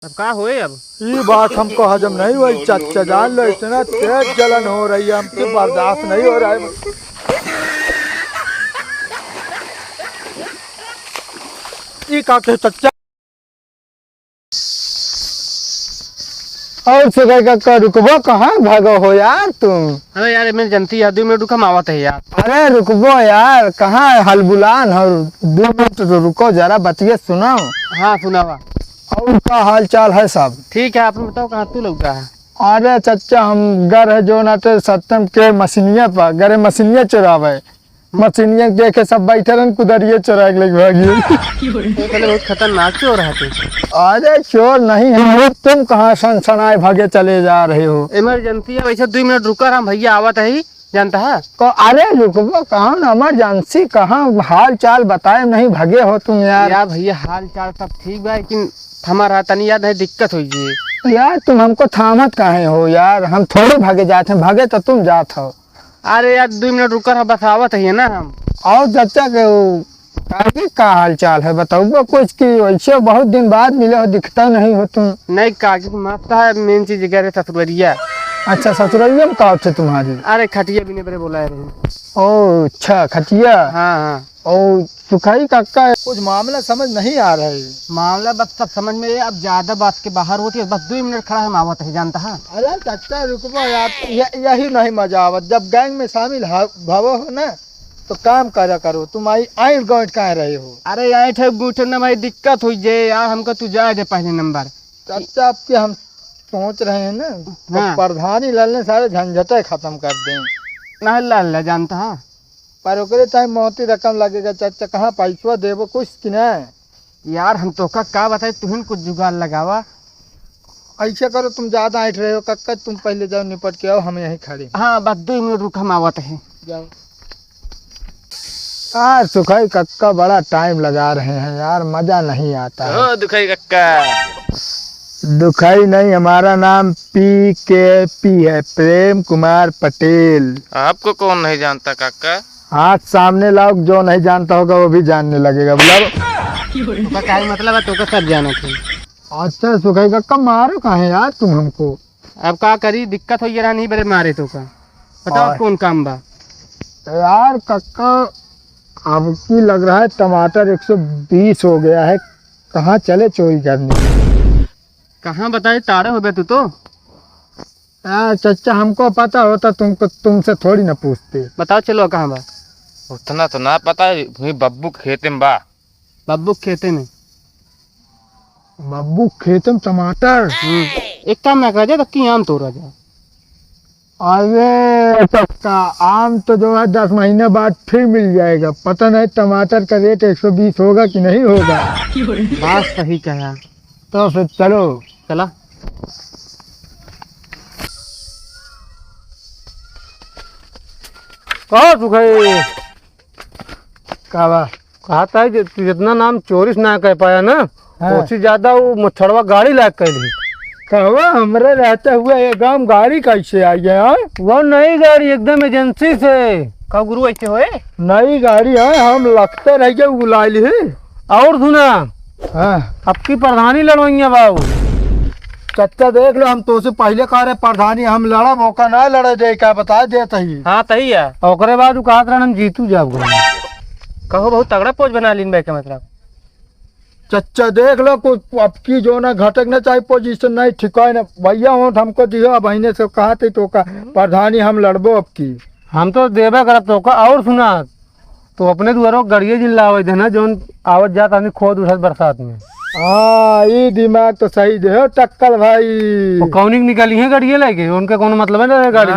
अब का होए अब। ये बात हमको हजम नहीं हुई चाचा, जान लो इतना तेज जलन हो रही है, हमसे बर्दाश्त नहीं हो रहा है। ये का के चाचा और सुबह का रुकबो कहाँ भागो हो यार तुम। अरे यार मैं जनती याद में रुका मावत है यार। अरे रुकबो यार, कहाँ हलबुलान और 2 मिनट तो रुको जरा बतिए सुनाओ। हाँ सुनावा। और का हाल चाल है सब? ठीक है, आपने बताओ कहाँ तू लौटा है। अरे चचा हम गर है जो नाटे सत्यम के मसीनिया पर गरे मसीनिया चुरावे, मसीनिया देखे सब बैठे रन कुदरिए चुरा के भागिए। तो पहले बहुत खतरनाक चोर है तू। अरे चोर नहीं है, तुम कहाँ सनसनाए भागे चले जा रहे हो। इमरजेंसी है वैसे 2 मिनट रुका, हम भैया आवत है ही जानता है। अरे रुकबो कहाँ इमरजेंसी, कहाँ हाल चाल बताए नहीं भागे हो तुम यार। यार भैया हाल चाल सब ठीक बा, लेकिन हमारा तनी याद है दिक्कत हुई जी। यार तुम हमको थामत काहे हो यार, हम थोड़े भागे जाते हैं, भागे तो तुम जात हो। अरे यार 2 मिनट रुक कर बस आवत है ना हम। और चाचा के काकी का हाल चाल है बताओ कुछ की, वैसे बहुत दिन बाद मिले हो, दिखता नहीं हो तुम। नहीं काकी मत है, मेन चीज गए ससुरिया। अच्छा ससुरालिया में कहाँ थे तुम्हारी? अरे खटिया भी नहीं बड़े बोला रहे। ओ अच्छा खटिया। हाँ हाँ। और सुखाई काका कुछ मामला समझ नहीं आ रहा है। मामला बस सब समझ में अब ज्यादा बात के बाहर होती है, बस 2 मिनट खड़ा है मावत है जानता है। अरे चाचा रुकवा यार, यही नहीं मजा आवत, जब गैंग में शामिल भवो हो ना तो काम करा करो, तुम आई गौट कहाँ रहे हो। अरे यहाँ थे बूठे ना भाई दिक्कत हुई जे यार, हमको तू जाए दे पहले नंबर। चाचा आपके हम सोच रहे हैं ना तो हाँ। प्रधानी लाल सारे झंझटे खत्म कर दें। ना ला जानता है, पर ओकरे टाइम मोती रकम लगेगा चाचा, कहाँ पैसा देवो कुछ कि नहीं। यार हम तो का बताए तुम कुछ जुगाड़ लगावा। ऐसे करो तुम ज्यादा ऐठ रहे हो कक्का, तुम पहले जाओ निपट के आओ, हम यहीं खड़े। हाँ बस 2 मिनट रुक हम आवत है। जाओ। यार सुखाई कक्का बड़ा टाइम लगा रहे हैं यार, मजा नहीं आता है। ओ दुखाई कक्का। दुखाई नहीं, हमारा नाम PKP है, प्रेम कुमार पटेल। आपको कौन नहीं जानता काका? हाथ सामने लाओ, जो नहीं जानता होगा वो भी जानने लगेगा। बुलाओ। तो क्या मतलब है, तो का सब जाना थे। अच्छा सुखाई कक्का मारो कहाँ है यार तुम हमको? अब का करी, दिक्कत हो रहा नहीं बड़े मारे तो का बताओ कौन काम बा। यार कक्का अब की लग रहा है टमाटर 120 हो गया है, कहाँ चले चोरी करने? कहाँ बताए तारे हो बे तू तो। यार चचा हमको पता होता तुमको, तुमसे थोड़ी ना पूछते। बताओ चलो कहाँ बा। उतना तो ना पता है, वही बब्बू खेते में बा। बब्बू खेते में। बब्बू खेत में टमाटर। एक काम ना कर जा तो आम तोड़ा जा। अरे कक्का आम तो जो है 10 महीने बाद फिर मिल जाएगा, पता नहीं टमाटर का रेट 120 होगा कि नहीं होगा। बात सही कहा। तो फिर चलो। चला। कहो सुखाई कहा था जितना नाम चोरी ना कह पाया ना, उससे ज्यादा वो मछड़वा गाड़ी लायक कर ली। कहवा हमरे रहते हुए ये गांव गाड़ी कैसे आई है? वो नई गाड़ी एकदम एजेंसी से। का गुरु ऐसे होए? नई गाड़ी है, हम लगते रह गए बुलाई है। और सुना अब की प्रधानी लड़वाइया बाबू। चच्चा देख लो, हम तो से पहले कह रहे प्रधानी हम लड़ा, मौका ना लड़े दे, क्या बता देता ही। हाँ तही है। ओकरे बाद कहा हम जीतू जाब। कहो बहुत तगड़ा पोज बना लीन भाई का मतलब। चच्चा देख लो कुछ अब की जो ना घटक ना चाहे पोजीशन नहीं ठिकाए ना भैया हो, हमको दिया बहने से कहा थे तो का प्रधानी हम लड़बो अब की। हम तो देवा करब तो का। और सुना तो अपने दुआरों गड़िए जिन लावे देना जो आवत जात आदमी खोद उठत बरसात में। हाँ ये दिमाग तो सही दे हो टक्कर भाई। कौनिक निकाली है गाड़िए लेके, उनका कौन मतलब है ना गाड़ी।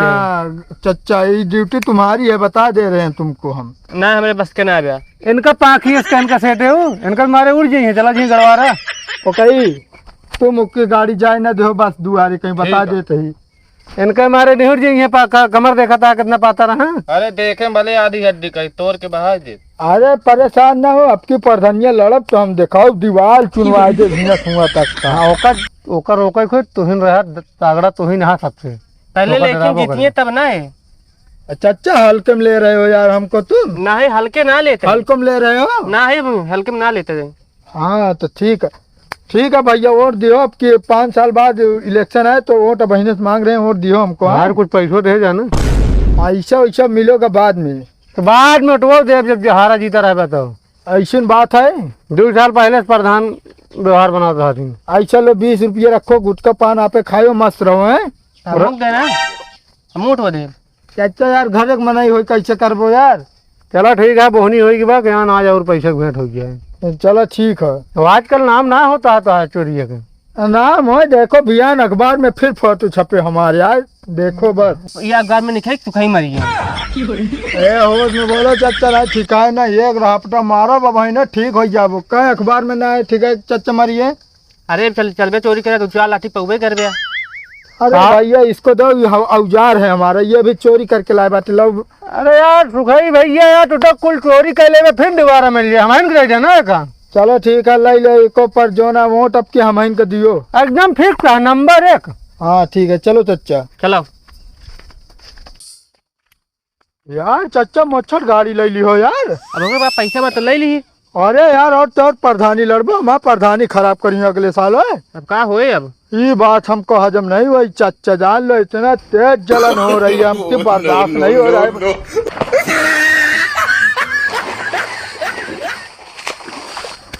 चच्चा ये ड्यूटी तुम्हारी है, बता दे रहे हैं तुमको हम। ना हमारे बस के ना आया। इनका पाखी इसका इनका सेट है वो, इनका मारे उड़ जाइए, चला जी गड़वा रहा ओ कहीं तुम उसकी गाड़ी जाए ना दो बस दुआरे कहीं बता देते ही। इनका मारे नहीं उड़ जाइए, कमर देखा था कितना पाता रहा। अरे देखे भले आधी हड्डी कहीं तोड़ के बहा दे। अरे परेशान ना हो, आपकी प्रधानिया लड़ब तो हम दिखाओ दीवार चुनवा दे धुआं तक। ओकर ओकर खुद तुहिन रहा तागड़ा तुहिन हा सबसे पहले लेकिन जीतिए तब ना है। चाचा हल्के में ले रहे हो यार हमको तुम? ना है हल्के ना लेते। हल्के में ले रहे हो? ना है हल्के में ना लेते। हाँ तो ठीक है, ठीक है भैया, वोट दियो। अब कि 5 साल बाद इलेक्शन है तो वोट बहने से मांग रहे हैं, वोट दियो हमको। यार कुछ पैसों दे जाना, पैसा वैसा मिलेगा बाद में। तो बाद में उठवा दे जब हारा जीता रहे तो। ऐसी बात है। 2 साल पहले से प्रधान व्यवहार बनाता था। ऐसा लो 20 रुपये रखो, गुटका पान आपे खाओ, मस्त रहो है। हम देना हम उठवा दे। चाचा यार घर मनाई हो कैसे करबो यार। चलो ठीक है, बोहनी होगी बा यहाँ ना और पैसे भेंट हो गया। चलो ठीक है। तो आजकल नाम ना होता है चोरी के नाम हो, देखो बयान अखबार में फिर फोटो छपे हमारे यार, देखो बस। ये अखबार में लिखे तू कहीं मरी है। ए होश में बोलो चाचा ना, ठीक है ना, एक रापटा मारो बाबा ना, ठीक हो जाबो। कहीं अखबार में ना है, ठीक है चाचा मरिए। अरे चल बे चोरी करे तो 4 लाठी पौवे कर बे। अरे भैया इसको दो, औजार है हमारा, ये भी चोरी करके लाए बात लो। अरे यार सुखाई भैया यार, तो कुल चोरी कर ले फिर दोबारा मिल जाए हमारे जाना है का। चलो ठीक है, ले लो एको पर जो ना वोट अब के हम इनको दियो। एकदम फिक्स है, नंबर 1। हाँ ठीक है, चलो चाचा। चलो यार चाचा मच्छर गाड़ी ले ली हो यार। अब हमारे पास पैसा मत ले ली। अरे यार और तो और प्रधानी लड़बो, मैं प्रधानी खराब करिए अगले साल है। अब कहाँ होए अब। ये बात हमको हजम नहीं हुई चाचा, जान लो इतना तेज जलन हो रही है हमकी, बर्दाश्त नहीं हो रहा है।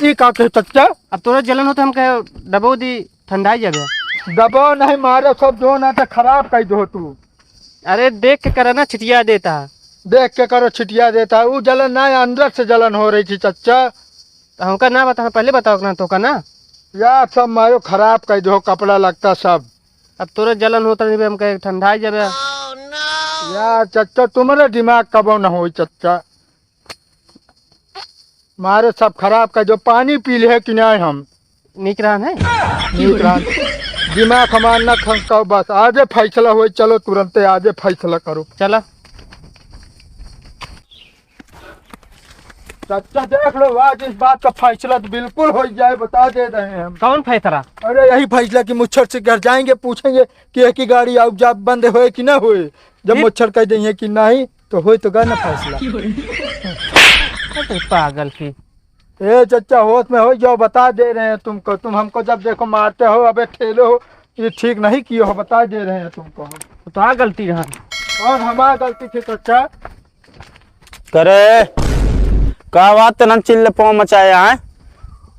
ये का के चाचा, अब तोरा जलन हो तो हम कहे दबो दी ठंडाई जाबे। दबाव नहीं मारे, सब जो ना तो खराब कर दो तू। अरे देख के करे ना, छिटिया देता है। देख के करो छिटिया देता है, वो जलन नहीं अंदर से जलन हो रही थी चाचा। तो हमका ना बता, पहले बताओ ना तो का ना। यार सब मारो खराब कर दो, कपड़ा लगता सब। अब तोरा जलन होता नहीं हम कहे ठंडाई जाबे। यार चाचा तुम्हारे दिमाग कबो न हो चाचा, मारे सब खराब कर दो। पानी पी ले कि नहीं हम निक रहा है। दिमाग हमारा न खंसकाओ, बस आजे फैसला हो। चलो तुरंत आजे फैसला करो। चला चाचा देख लो, आज इस बात का फैसला तो बिल्कुल हो जाए, बता दे रहे हैं हम। कौन फैसला। अरे यही फैसला कि मुच्छर से घर जाएंगे, पूछेंगे कि एक ही गाड़ी आउ जा बंद हुए कि ना हुए। जब मुच्छर कह देंगे कि नहीं तो हो तो गया ना फैसला। पागल की। ए चाचा होश में हो जाओ, बता दे रहे हैं तुमको। तुम हमको जब देखो मारते हो, अबे ठेले हो, ये ठीक नहीं किए हो, बता दे रहे हैं तुमको। तो आ गलती रहा और हमारा गलती थी चाचा। करे का बात तना चिल्ले पाँव मचाया है।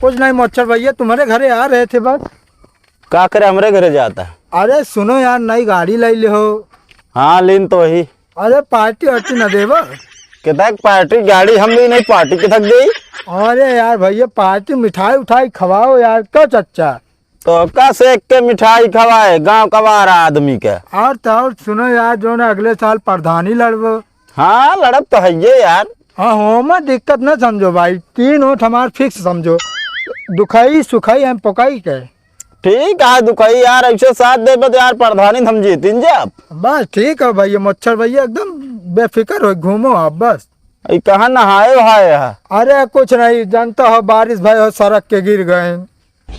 कुछ नहीं मच्छर भैया, तुम्हारे घरे आ रहे थे बस। का करे हमरे घरे जाता है। अरे सुनो यार, नई गाड़ी ले ले हो। हाँ लीन तो वही अरे पार्टी अर्टी न देवा। कितक पार्टी गाड़ी हम भी नहीं, पार्टी कितक गई। अरे यार भैया पार्टी, मिठाई उठाई खवाओ यार। क्यों चाचा। तो का से के मिठाई खवाए गांव कवारा आदमी के। और तो सुनो यार, जो ना अगले साल प्रधानी लड़बो। हाँ लड़ब तो है ये यार। हाँ हो में दिक्कत न समझो भाई, 3 वोट हमारे फिक्स समझो। दुखाई सुखाई हम पकाई के। ठीक है दुखाई यार, ऐसे साथ दे तो यार प्रधानी हम जीतिन जे आप। बस ठीक है भैया, मच्छर भैया एकदम बेफिक्र हो, घूमो आप बस। कहाँ नहाए वहाए है। अरे कुछ नहीं, जानता हो बारिश भाई हो, सड़क के गिर गए।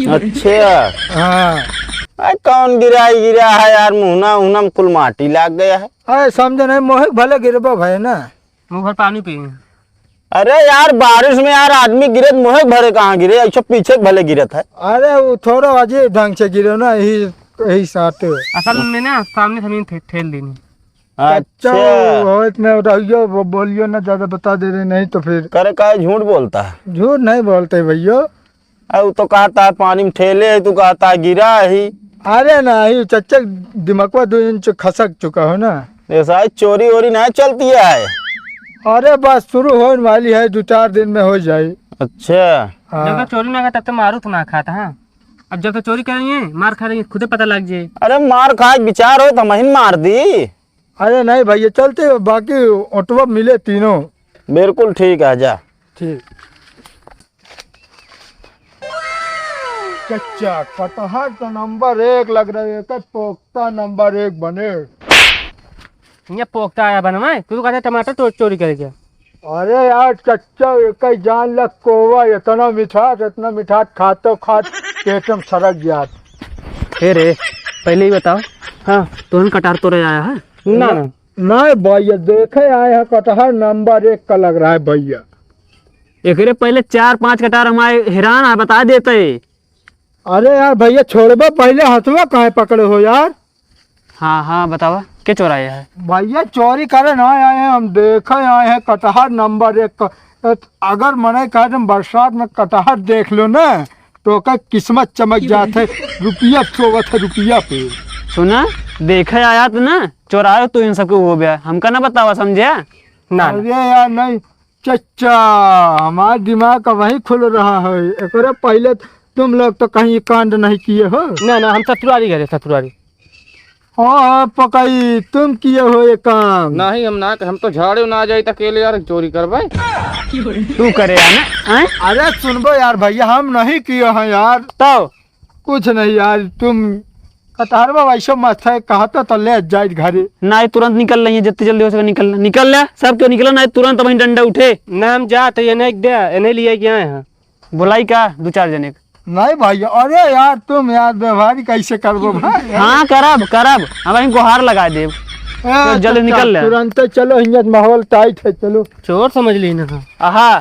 अच्छा हाँ कौन गिरा है यार, मुहना उहना में कुल माटी लाग गया है। अरे समझो नहीं, मोहे भले गिरबो भाई ना। मुँह भर पानी पी। अरे यार बारिश में यार आदमी गिरे मोहे भरे कहाँ गिरे, ऐसा पीछे भले गिरत है। अरे वो थोड़ा अजीब ढंग से गिरो ना, यही साथ असल में ना सामने जमीन ठेल देनी। अच्छा में रहियो, वो बोलियो ना, ज्यादा बता दे रहे नहीं तो फिर। करे का झूठ बोलता है। झूठ नहीं बोलते भैया। वो तो कहता है पानी में ठेले है, तू कहता है गिरा ही। अरे नहीं चच्चा, दिमाग 2 इंच खसक चुका हो ना। ऐसा चोरी वोरी नहीं चलती है। अरे बस शुरू होने वाली है, 2-4 दिन में हो जाए। अच्छा जब तक चोरी ना खाता तब तक मारू तो ना खाता। हाँ अब जब तक चोरी करेंगे मार खा रही खुदे पता लग जाए। अरे मार खाए विचार हो तो महीन मार दी। अरे नहीं भैया चलते, बाकी ऑटो मिले तीनों। बिल्कुल ठीक है जा। ठीक चच्चा, कटहर तो नंबर 1 लग रहा है, पोख्ता नंबर 1 बने। ये पोखता आया बनवा, तू कहता टमाटर चोरी करेगा। अरे यार चच्चा, एक ही जान लग कोवा, इतना मिठास खाते खात पेटम सड़क गया। रे पहले ही बताओ। हाँ तो कटार तो आया है ना। नहीं भैया देखे आए हैं, कटहर नंबर 1 का लग रहा है भैया। एक पहले 4-5 कटार हमारे हैरान है, बता देते। अरे यार भैया छोड़बो, पहले हथवा काहे पकड़े हो यार? हाँ हाँ बतावा क्या चोराया है? भैया चोरी करे ना आए हैं, हम देखे आए हैं कटहर नंबर 1। अगर मने कहा तुम बरसात में कटहर देख लो ना तो का किस्मत चमक जाते, रुपया सोवत है रुपया पे। सुना देखे आया तो ना चोरायो तू इन सबको हो गया, हमका ना बतावा समझे ना। अरे यार नहीं चचा, हमारा दिमाग का वही खुल रहा है। एकरे पहले तुम लोग तो कहीं कांड नहीं किए हो। ना ना हम ससुरारी गए ससुरारी। हाँ पकाई तुम किए हो ये काम। नहीं हम तो झाड़ू ना जाए अकेले यार चोरी करबे। तू करे ना? अरे सुनबो यार भैया, हम नहीं किए हैं यार। तो कुछ नहीं यार, तुम कटहरवा वैसे मत है, कहा तो ले जाए घरे। ना ही तुरंत निकल रही है, जितनी जल्दी हो सके निकल ले सब क्यों निकला ना तुरंत वहीं डंडा उठे ना। हम जा तो ये नहीं दे इन्हें लिए गए हैं बुलाई का 2-4 जने। नहीं भैया, अरे यार तुम यार व्यवहार कैसे करबो भाई? हाँ करब हम वहीं गुहार लगा देव। जल्दी निकल ले तुरंत चलो, हिंगत माहौल टाइट है, चलो। चोर समझ ली ना। आहा